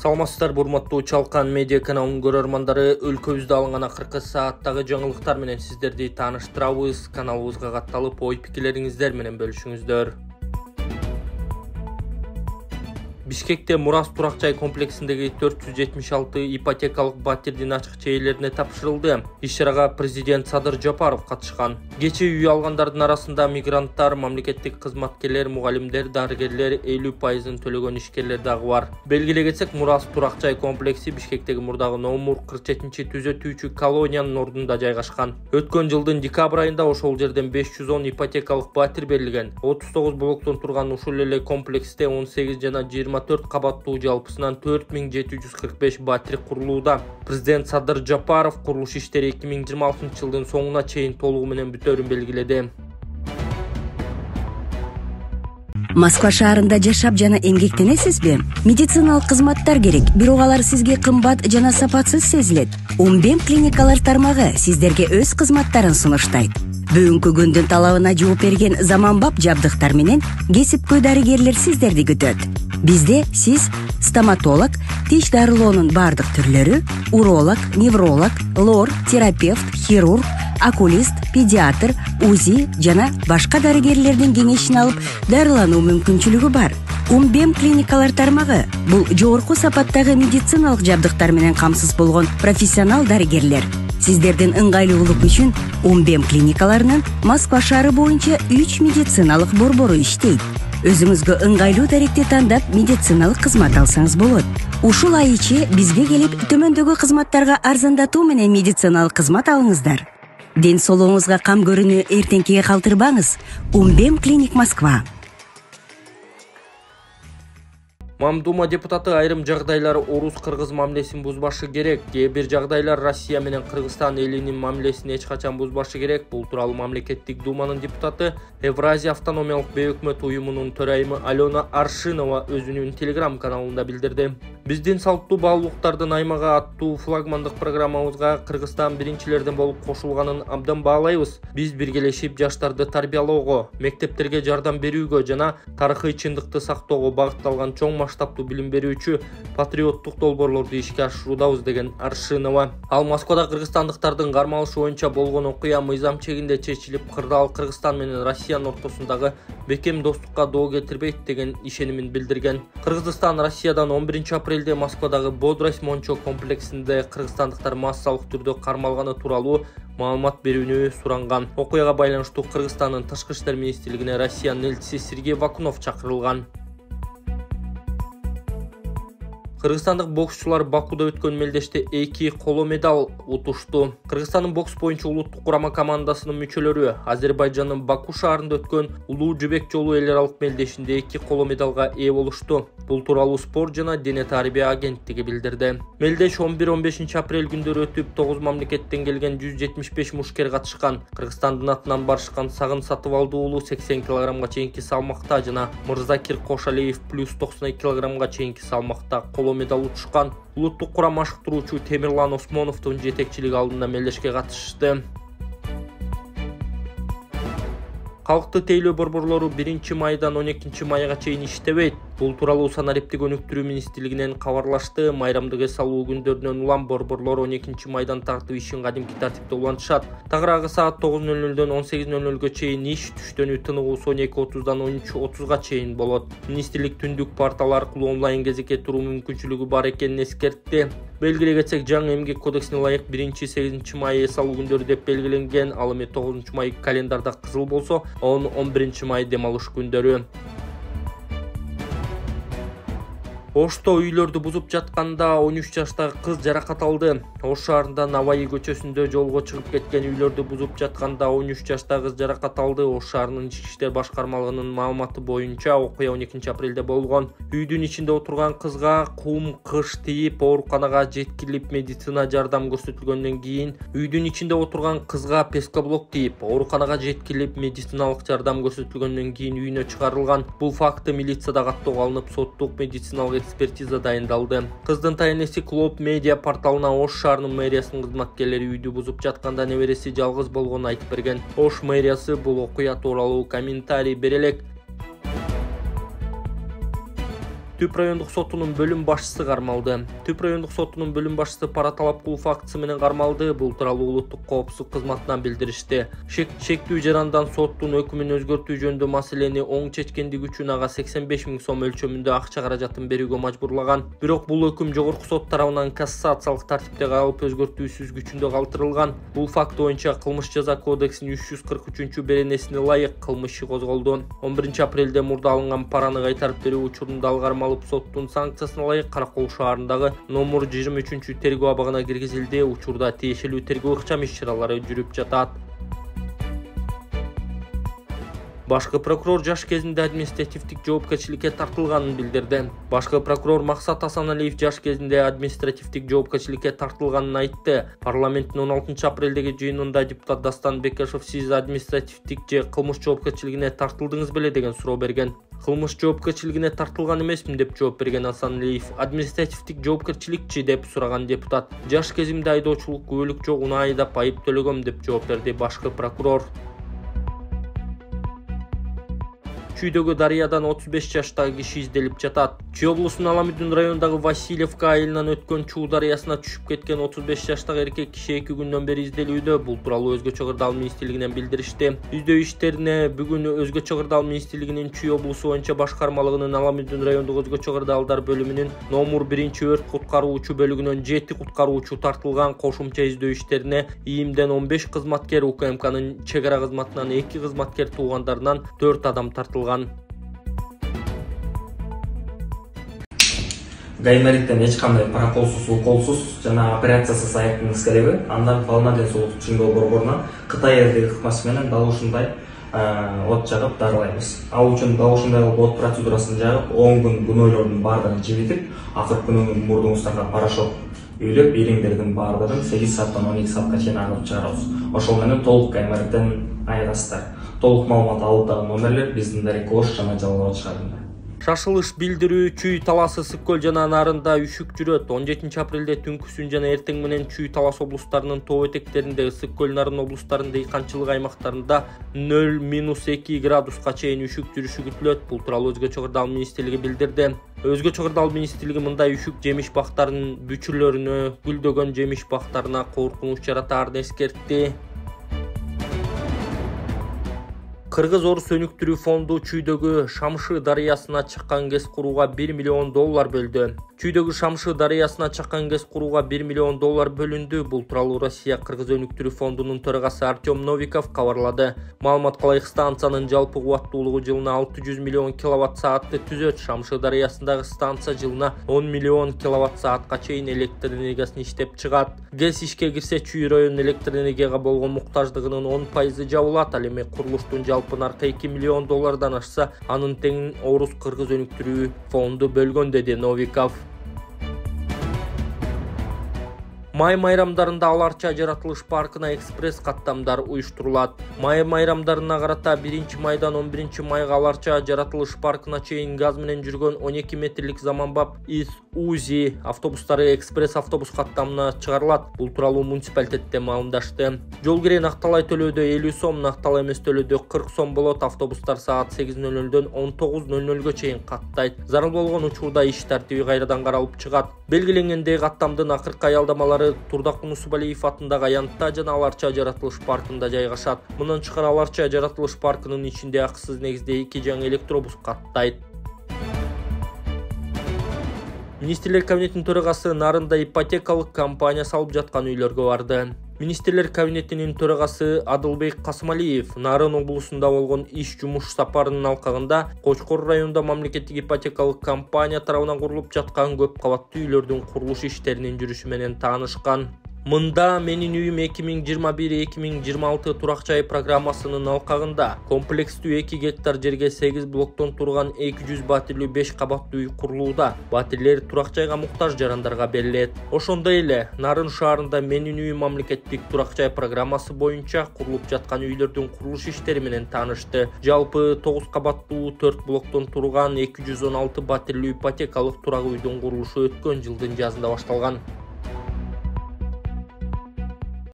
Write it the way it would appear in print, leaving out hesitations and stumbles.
Саламатсыздар, урматтуу Чалкан медиа каналынын көрөрмандары, өлкөбүздө алынган акыркы сааттагы жаңылыктар менен сиздерди тааныштырабыз. Каналыбызга катталып, ой-пикирлериңиздер менен бөлүшүңүздөр. Бишкекте Мурас турак жай комплексиндеги 476 ипотекалык батирдин ачык чейлерине тапшырылды. Иш-чарага президент Садыр Жапаров катышкан. Кечээ үй алгандардын арасында мигранттар, мамлекеттик кызматкерлер, мугалимдер, дарыгерлер, 50% төлөгөн ишкерлер дагы бар. Белгилей кетсек, Мурас турак жай комплекси Бишкектеги мурдагы номур 47-чи түзөтүүчү колониянын ордунда жайгашкан. Өткөн жылдын декабрь айында ошол жерден 510 ипотекалык батир берилген. 39 блоктон турган ушул эле комплексте 18 жана 24 кабаттуу жалпысынан 4745 батир курулууда. Президент Садыр Жапаров курулуш иштери 2026 жылдын соңуна чейин толугу менен бүтөөрүн белгиледи. Москва шаарында жашап жана эмгектенесизби? Медициналык кызматтар керек, бирок алар сизге кымбат жана сапатсыз сезилет. Умбем клиникалар тармагы сиздерге өз кызматтарын сунуштайт. Бүгүнкү күндүн талабына жооп берген заманбап жабдыктар менен кесипкөй дарыгерлер сиздерди күтөт. Бизде сиз стоматолог, тиш дарылоонун бардык түрлөрү, уролог, невролог, лор, терапевт, хирург, окулист, педиатр, УЗИ жана башка дарыгерлердин кеңешин алып дарылануу мүмкүнчүлүгү бар. Умбем клиникалар тармагы бул жогорку сапаттагы медициналык жабдыктар менен камсыз болгон профессионал дарыгерлер. Сиздердин ыңгайлуулук үчүн Умбем клиникаларынын Москва шаары боюнча 3 медициналык борбору иштейт. Өзүңүзгө ыңгайлуу даректи тандап медициналык кызмат алсаңыз болот. Ушул ай ичи бизге келип төмөндөгү кызматтарга арзандатуу менен медициналык кызмат алыңыздар. Ден соолугуңузга кам көрүүнү эртеңкиге калтырбаңыз. Умбем клиник Москва. Мамдума депутаты айрым жагдайлар орус-кыргыз мамилесин бузбашы керек. Кээ бир жагдайлар Россия менен Кыргызстан элинин мамилесин эч качан бузбашы керек. Бул тууралуу мамлекеттик думанын депутаты Евразия автономиялык бейөкмөт уюмунун төрайымы Алена Аршинова өзүнүн телеграм каналында билдирди. Биздин салттуу баалуулуктардын аймагы аттуу флагмандык программабызга Кыргызстан биринчилерден болуп кошулганын абдан баалайбыз. Биз биргелешип жаштарды тарбиялоого, мектептерге жардам берүүгө жана тарыхый чындыкты сактоого багытталган чоң масштабтуу билим берүүчү патриоттук долбоорлорду ишке ашыруудабыз деген Аршинова. Ал Москвада кыргызстандыктардын кармалышы боюнча болгон окуя мыйзам чегинде чечилип, кырдаал Кыргызстан менен Россиянын ортосундагы бекем достукка доо кетирбейт деген ишенимин билдирген. Кыргызстан Россиядан 11 апрелде Москвадагы Бодрость Мончо комплексинде кыргызстандыктар массалык түрдө кармалганы тууралуу маалымат берүүнү суранган. Окуяга байланыштуу Кыргызстандын Тышкы иштер министрлигине Россиянын элчиси Сергей Вакунов чакырылган. Кыргызстандык боксчулар Бакуда өткөн мелдеште 2 коло медаль утушту. Кыргызстандын бокс боюнча улуттук курама командасынын мүчөлөрү Азербайжандын Баку шаарында өткөн улуу жибек жолу эл аралык мелдешинде 2 коло медалга ээ болушту. Бул тууралуу спорт жана дене тарбия агенттиги билдирди. Мелдеш 11-15 апрель күндөрү өтүп, 9 мамлекеттен келген 175 мушкер катышкан. Кыргызстандын атынан барышкан Сагын Сатыбалды уулу 80 кг чейинки салмакта жана Мырзакир Кошалиев плюс 92 кг чейинки салмакта коло медаль утушкан. Улуттук курама ашыктыруучу Темирлан Осмоновдун жетекчилиги алдында мелдешке катышты. Калкты тейлөө борборлору 1 майдан 12 майга чейин иштебейт. Бул тууралуу санариптик өнүктүрүү министрлигинен кабарлашты. Майрамдык эс алуу күндөрүнөн улам борборлор 12 майдан тартып ишин кадимки тартипте улантышат. Тагыраагы саат 9:00дөн 18:00га чейин иш, түштөнүү тыныгуусу 12:30дан 13:30га чейин болот. Министрлик түндүк портал аркылуу онлайн кезекке туруу мүмкүнчүлүгү бар экенин эскертти. Белгилей кетсек, жаңы эмгек кодексине ылайык 1-8 май эс алуу күндөрү деп белгиленген. Ал эми 9 май календарда кызыл болсо, 11 май дем алыш күндөрү. Ошто үйлөрдү бузуп жатканда 13 жаштагы кыз жаракат алды. Ош шаарында Наваи көчөсүндө жолго чыгып кеткен үйлөрдү бузуп жатканда 13 жаштагы кыз жаракат алды. Ош шаарынын Ички иштер башкармалыгынын маалыматы боюнча окуя 12 апрелде болгон. Үйдүн ичинде отурган кызга кум, кыш тийип, ооруканага жеткирилип медицина жардам көрсөтүлгөндөн кийин үйдүн ичинде отурган кызга пескоблок тийип, ооруканага жеткирилип медициналык жардам көрсөтүлгөндөн кийин үйүнө чыгарылган. Бул факты милицияда каттоого алынып, соттук медициналык экспертиза дайындалды. Кыздын тайнеси Клоп медиа порталына Ош шаарынын мэриясынын кызматкерлери үйдү бузуп жатканда небереси жалгыз болгонун айтып берген. Ош мэриясы бул окуя тууралуу комментарий бере элек. Түп райондук сотунун бөлүм башчысы кармалды. Түп райондук сотунун бөлүм башчысы пара талап кылуу фактысы менен кармалды. Бул тууралуу улуттук коопсуздук кызматынан билдиришти. Шектүү жарандан соттун өкүмүн өзгөртүү жөнүндө маселени оң чечкендиги үчүн ага 85 000 сом өлчөмүндө акча каражатын берүүгө мажбурлаган. Бирок бул өкүм жогорку сот тарабынан кассациялык тартипте калып өзгөртүүсүз күчүндө калтырылган. Бул факт боюнча кылмыш жаза кодексинин 343 беренесине ылайык кылмыш иши козголду. 11 апрелде мурда алынган параны кайтарып берүү учурунда ал кармалып соттун санкциясына ылайык Каракол шаарындагы номер 23 тергөө абагына киргизилди. Учурда тиешелүү тергөө ыкчам иш-чаралары жүрүп жатат. Башкы прокурор жаш кезинде административдик жоопкерчиликке тартылганын билдирди. Башкы прокурор Максат Асаналиев жаш кезинде административдик жоопкерчиликке тартылганын айтты. Парламенттин 16 апрелдеги жыйынында депутат Дастан Бекешев сиз административдик же кылмыш жоопкерчилигине тартылдыңыз беле деген суроо берген. Кылмыш жоопкерчилигине тартылган эмесмин деп жооп берген Асаналиев. Административдик жоопкерчиликчи деп сураган депутат. Жаш кезимде айдоочулук күбөлүк жок унаа айдап айып төлөгөм деп жооп берди башкы прокурор. Чүйдөгү дарыядан 35 жаштагы киши изделип жатат. Чүй облусунун Аламүдүн районундагы Васильевка айылынан өткөн Чуу дарыясына түшүп кеткен 35 жаштагы эркек киши 2 күндөн бери изделүүдө. Бул тууралуу Өзгөчө кырдаал министрлигинен билдиришти. Издөө иштерине бүгүн Өзгөчө кырдаал министрлигинин Чүй облусу боюнча башкармалыгынын Аламүдүн райондук Өзгөчө кырдаалдар бөлүмүнүн номер 1 өрт куткаруучу бөлүгүнөн 7 куткаруучу тартылган. Кошумча издөө иштерине ИИМден 15 кызматкер, УКМКнын чек ара кызматынан 2 кызматкер, туугандарынан 4 адам тартылган. Гаймариттен эч кандай проколсуз, уколсуз жана операциясыз айыктыңыз кереби. Андан Пална ден соолук чыңгоо борборуна Кытай элдиги ыкмасы менен дал ушундай от жагып дарылайбыз. Ал үчүн дал ушундай от процедурасын жагып 10 күн күнөөлөрдүн баардыгын жибитип, акыркы күнү мурдуңуздарга порошок үйлөп, ириңдердин баардыгын 8 сааттан 12 саатка чейин агып чыгарабыз. Ошол менен толук гаймариттен айыгасыздар. Толук маалымат алуудагы номерлер биздин Дарек Ош жана Жалал Чыгарында. Шашылыш билдирүү Чүй таласы Сыккөл жана Нарында үшүк жүрөт. 17 апрелде түнкүсүн жана эртең менен Чүй талас облустарынын тоо этектеринде, Сыккөл Нарын облустарынын дыйканчылык аймактарында 0-2 градуска чейин үшүк жүрүшү күтүлөт. Бул тууралуу Өзгөчө кырдаал министрлиги билдирди. Өзгөчө кырдаал министрлиги мындай үшүк жемиш бактарынын бүчүрлөрүнө, гүлдөгөн жемиш бактарына коркунуч жаратаарын эскертти. Кыргыз-Орус өнүктүрүү фонду Чүйдөгү Шамшы дарыясына чаккан ГЭС курууга $1 миллион бөлдү. Чүйдөгү Шамшы дарыясына чаккан ГЭС курууга $1 миллион бөлүндү. Бул тууралуу Россия Кыргыз өнүктүрүү фондунун төрагасы Артем Новиков кабарлады. Маалымат кылайык, станциянын жалпы кубаттуулугу жылына 600 миллион киловатт-саатты түзөт. Шамшы дарыясындагы станция жылына 10 миллион киловатт-саатка чейин электр энергиясын иштеп чыгат. ГЭС ишке кирсе, Чүй районунун электр энергияга болгон муктаждыгынын 10% жабылат. Ал эми курулуштун жалпы наркы $2 миллион ашса, анын теңин Орус Кыргыз өнүктүрүү фонду бөлгөн, деди Новиков. Май майрамдарында Аларча жаратылыш паркына экспресс каттамдар уюштурулат. Май майрамдарына карата 1 майдан 11 майга Аларча жаратылыш паркына чейин газ менен жүргөн 12 метрлик заманбап УЗИ автобустары экспресс автобус каттамына чыгарылат. Бул тууралуу муниципалитетте маалымдашты. Жол кирен акталай төлөөдө 50 сом, акталай эмес төлөөдө 40 сом болот. Автобустар саат 8:00-дөн 19:00-га чейин каттайт. Зарыл болгон учурда иш тартиби кайрадан каралып чыгат. Белгиленгендей каттамдын акыркы аялдамалары Турдак Мусубалиев атындагы аянтта жана Аларча жаратылыш паркында жайгашат. Мындан тышкары Аларча жаратылыш паркынын ичинде акысыз негизде 2 жаңы электробус каттайт. Министрлер кабинетинин төрагасы Нарында ипотекалык компания салып жаткан үйлөргө барды. Министрлер кабинетинин төрагасы Адылбек Касымалиев Нарын облусунда болгон иш жумуш сапарынын алкагында Кочкор районунда мамлекеттик ипотекалык компания тарабынан курулуп жаткан көп кабаттуу үйлөрдүн курулуш иштеринин жүрүшү менен таанышкан. Мында Менин үйүм 2021-2026 турак жай программасынын алкагында комплекстүү 2 гектар жерге 8 блоктон турган 200 батирлүү 5 кабаттуу үй курулууда. Батирлер турак жайга муктаж жарандарга берилет. Ошондой эле Нарын шаарында Менин үйүм мамлекеттик турак жай программасы боюнча курулуп жаткан үйлөрдүн курулуш иштери менен таанышты. Жалпы 9 кабаттуу 4 блоктон турган 216 батирлүү ипотекалык турак үйдүн курулушу өткөн жылдын жазында башталган.